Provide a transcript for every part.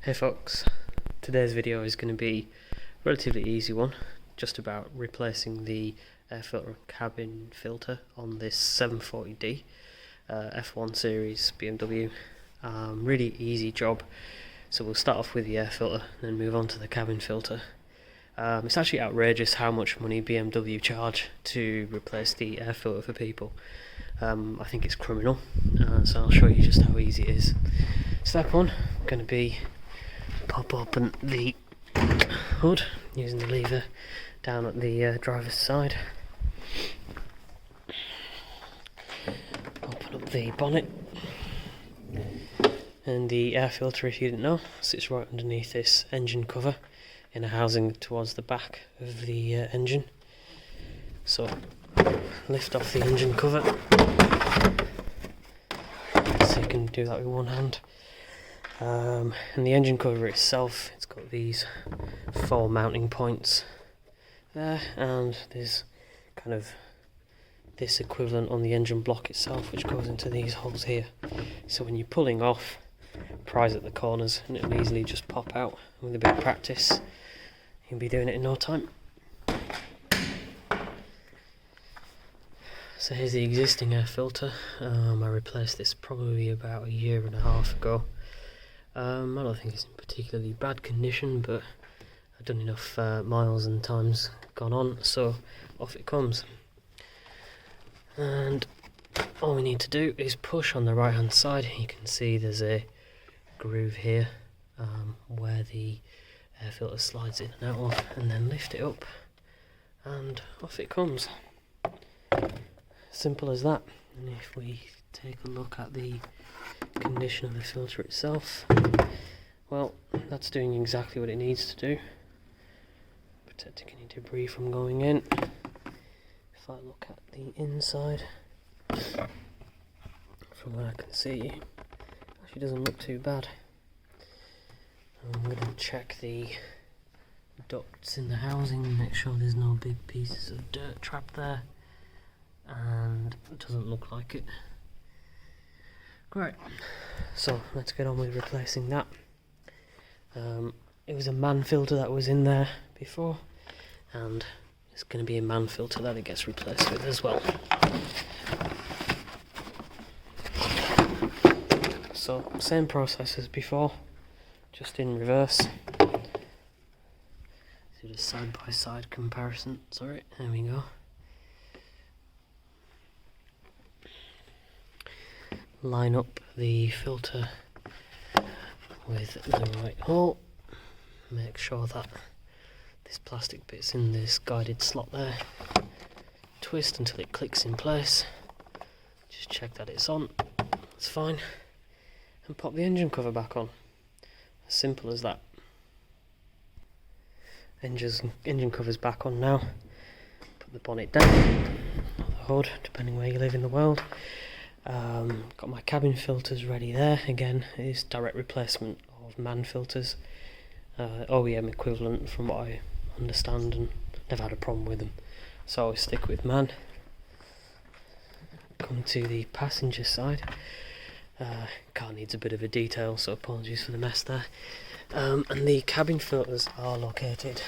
Hey folks, today's video is going to be a relatively easy one, just about replacing the air filter and cabin filter on this 740d F1 series BMW. Really easy job, so we'll start off with the air filter and then move on to the cabin filter. It's actually outrageous how much money BMW charge to replace the air filter for people. I think it's criminal, so I'll show you just how easy it is. Step one, going to be pop open the hood using the lever down at the driver's side. Open up the bonnet, and the air filter, if you didn't know, sits right underneath this engine cover in a housing towards the back of the engine. So lift off the engine cover, so you can do that with one hand. And the engine cover itself, it's got these 4 mounting points there, and there's kind of this equivalent on the engine block itself, which goes into these holes here. So when you're pulling off, prise at the corners and it'll easily just pop out. With a bit of practice, you'll be doing it in no time. So here's the existing air filter. I replaced this probably about a year and a half ago. I don't think it's in particularly bad condition, but I've done enough miles and times gone on, so off it comes. And all we need to do is push on the right hand side. You can see there's a groove here where the air filter slides in and out of, and then lift it up and off it comes. Simple as that. And if we take a look at the condition of the filter itself, well, that's doing exactly what it needs to do, protecting any debris from going in. If I look at the inside, from what I can see, actually doesn't look too bad. I'm going to check the ducts in the housing and make sure there's no big pieces of dirt trapped there, and it doesn't look like it. Great, so let's get on with replacing that. It was a man filter that was in there before, and it's going to be a man filter that it gets replaced with as well. So same process as before, just in reverse. Do a side by side comparison. Sorry, there we go. Line up the filter with the right hole. Make sure that this plastic bit's in this guided slot there. Twist until it clicks in place. Just check that it's on. It's fine. And pop the engine cover back on. As simple as that. Engine cover's back on now. Put the bonnet down, or the hood, depending where you live in the world. Got my cabin filters ready there. Again, it is direct replacement of man filters, OEM equivalent from what I understand, and never had a problem with them, so I always stick with man. Come to the passenger side. Car needs a bit of a detail, so apologies for the mess there. And the cabin filters are located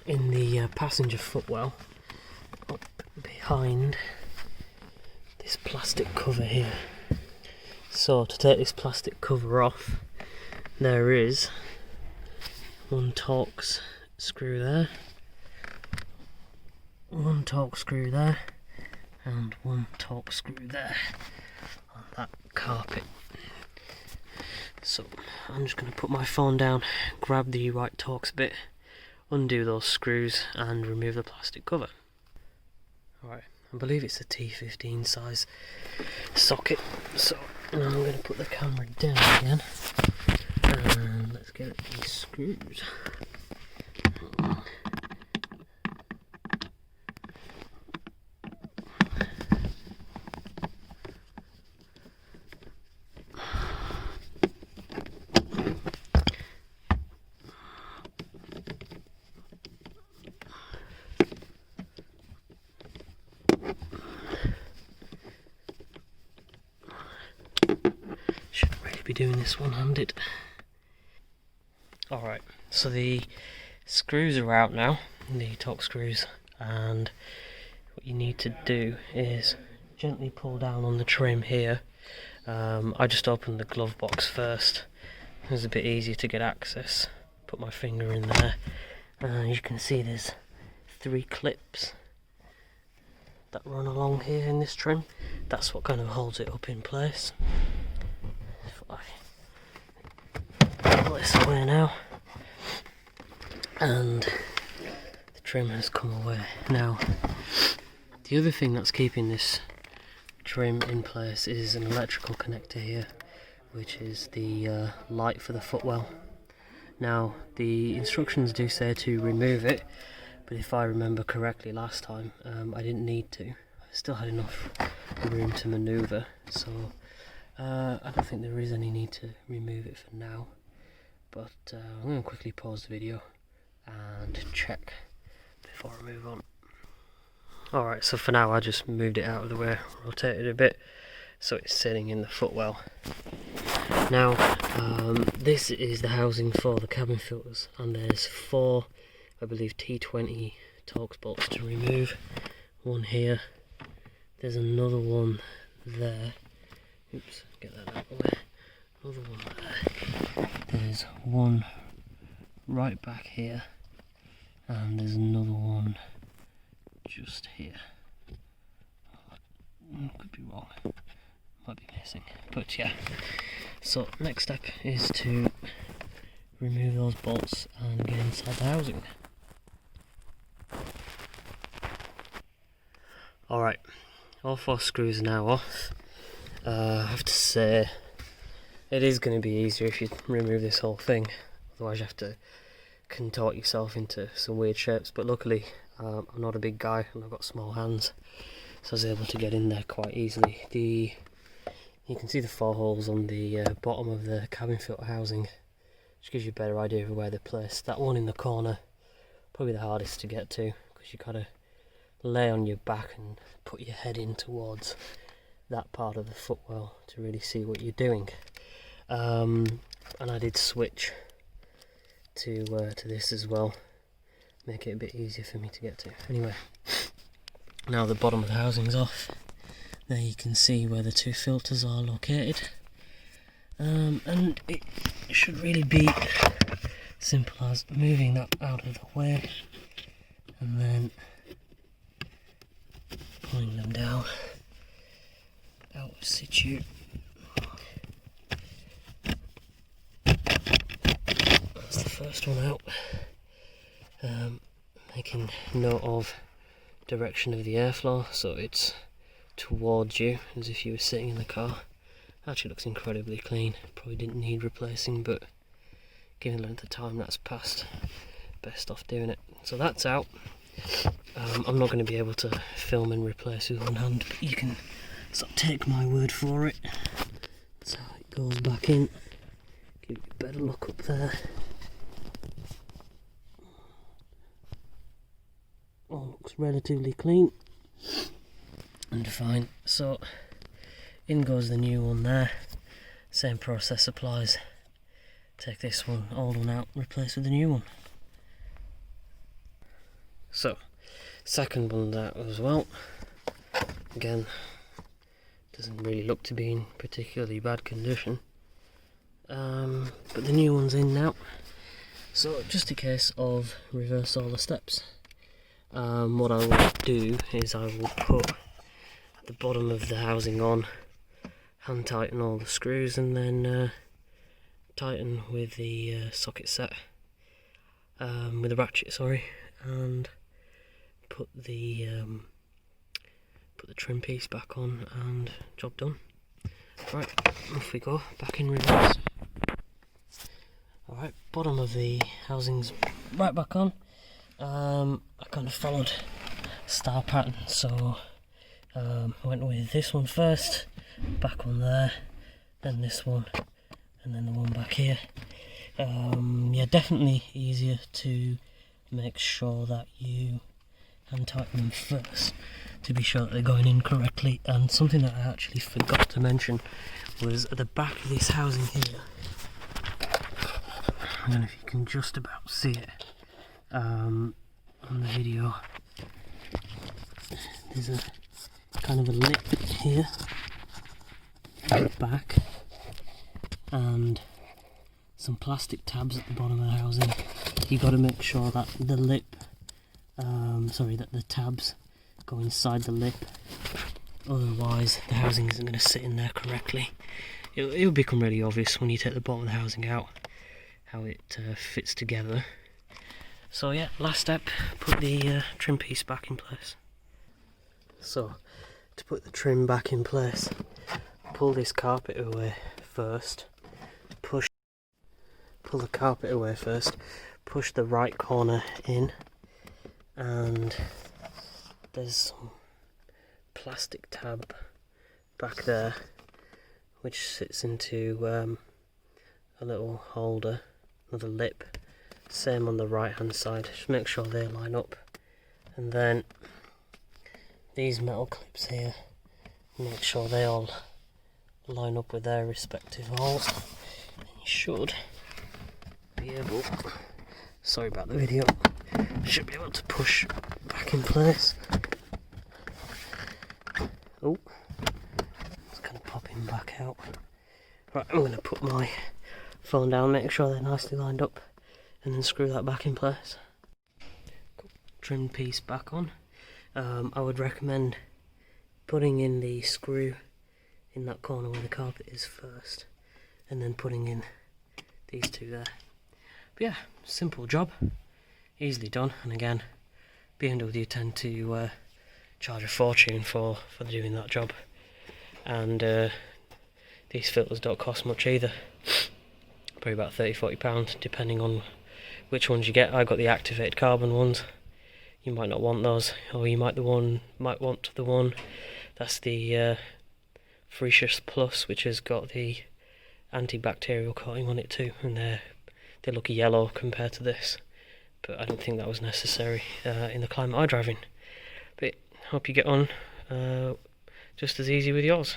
in the passenger footwell, up behind this plastic cover here. So to take this plastic cover off, there is one Torx screw there, one Torx screw there, and one Torx screw there on that carpet. So I'm just going to put my phone down, grab the right Torx bit, undo those screws and remove the plastic cover. Alright, I believe it's a T15 size socket, so now I'm going to put the camera down again and let's get these screws. doing this one-handed. Alright, so the screws are out now, the torque screws, and what you need to do is gently pull down on the trim here. I just opened the glove box first. It was a bit easier to get access. Put my finger in there. You can see there's 3 clips that run along here in this trim. That's what kind of holds it up in place. If I pull this away now, and the trim has come away. Now, the other thing that's keeping this trim in place is an electrical connector here, which is the light for the footwell. Now, the instructions do say to remove it, but if I remember correctly last time, I didn't need to. I still had enough room to manoeuvre, so I don't think there is any need to remove it for now. But I'm going to quickly pause the video and check before I move on. Alright, so for now I just moved it out of the way, rotated it a bit, so it's sitting in the footwell. Now, this is the housing for the cabin filters, and there's 4, I believe, T20 Torx bolts to remove. One here, there's another one there. Oops, get that out of the way. Another one there. There's one right back here, and there's another one just here. Could be wrong, might be missing, but yeah. So next step is to remove those bolts and get inside the housing. Alright, all 4 screws are now off. I have to say, it is going to be easier if you remove this whole thing, otherwise you have to contort yourself into some weird shapes, but luckily I'm not a big guy and I've got small hands, so I was able to get in there quite easily. You can see the 4 holes on the bottom of the cabin filter housing, which gives you a better idea of where they're placed. That one in the corner, probably the hardest to get to, because you gotta lay on your back and put your head in towards that part of the footwell to really see what you're doing. And I did switch to this as well, make it a bit easier for me to get to. Anyway, now the bottom of the housing's off. There you can see where the 2 filters are located, and it should really be simple as moving that out of the way and then pulling them down out of situ. That's the first one out. Making note of direction of the airflow, so it's towards you as if you were sitting in the car. Actually looks incredibly clean, probably didn't need replacing, but given the length of time that's passed, best off doing it. So that's out. I'm not going to be able to film and replace with one hand, but you can sort of take my word for it. That's how it goes back in. Give you a better look up there. All looks relatively clean and fine. So in goes the new one there. Same process applies. Take this one, old one out, replace with the new one. So second one out as well. Again, doesn't really look to be in particularly bad condition, but the new one's in now. So just a case of reverse all the steps. What I will do is I will put at the bottom of the housing on, hand tighten all the screws, and then tighten with the socket set, with the ratchet, sorry, and put the trim piece back on, and job done. Right, off we go, back in reverse. Alright, bottom of the housing's right back on. I kind of followed star pattern, so I went with this one first, back on there, then this one, and then the one back here. Yeah, definitely easier to make sure that you and tighten them first to be sure that they're going in correctly. And something that I actually forgot to mention was at the back of this housing here. I don't know if you can just about see it on the video. There's a kind of a lip here at the back and some plastic tabs at the bottom of the housing. You've got to make sure that the lip, that the tabs go inside the lip, otherwise the housing isn't going to sit in there correctly. It'll become really obvious when you take the bottom of the housing out how it fits together. So yeah, last step, put the trim piece back in place. So to put the trim back in place, pull this carpet away first, pull the carpet away first, push the right corner in, and there's some plastic tab back there which sits into a little holder, another lip, same on the right hand side. Just make sure they line up, and then these metal clips here, make sure they all line up with their respective holes, and you should be able, sorry about the video, should be able to push back in place. Oh, it's kind of popping back out. Right, I'm going to put my phone down, make sure they're nicely lined up, and then screw that back in place. Trim piece back on. I would recommend putting in the screw in that corner where the carpet is first, and then putting in these two there. But yeah, simple job, easily done. And again, BMW tend to charge a fortune for doing that job, and these filters don't cost much either, probably about £30–40 depending on which ones you get. I got the activated carbon ones. You might not want those, or you might want the one that's the Freshers Plus, which has got the antibacterial coating on it too, and they look yellow compared to this, but I don't think that was necessary in the climate I drive in. But hope you get on just as easy with yours.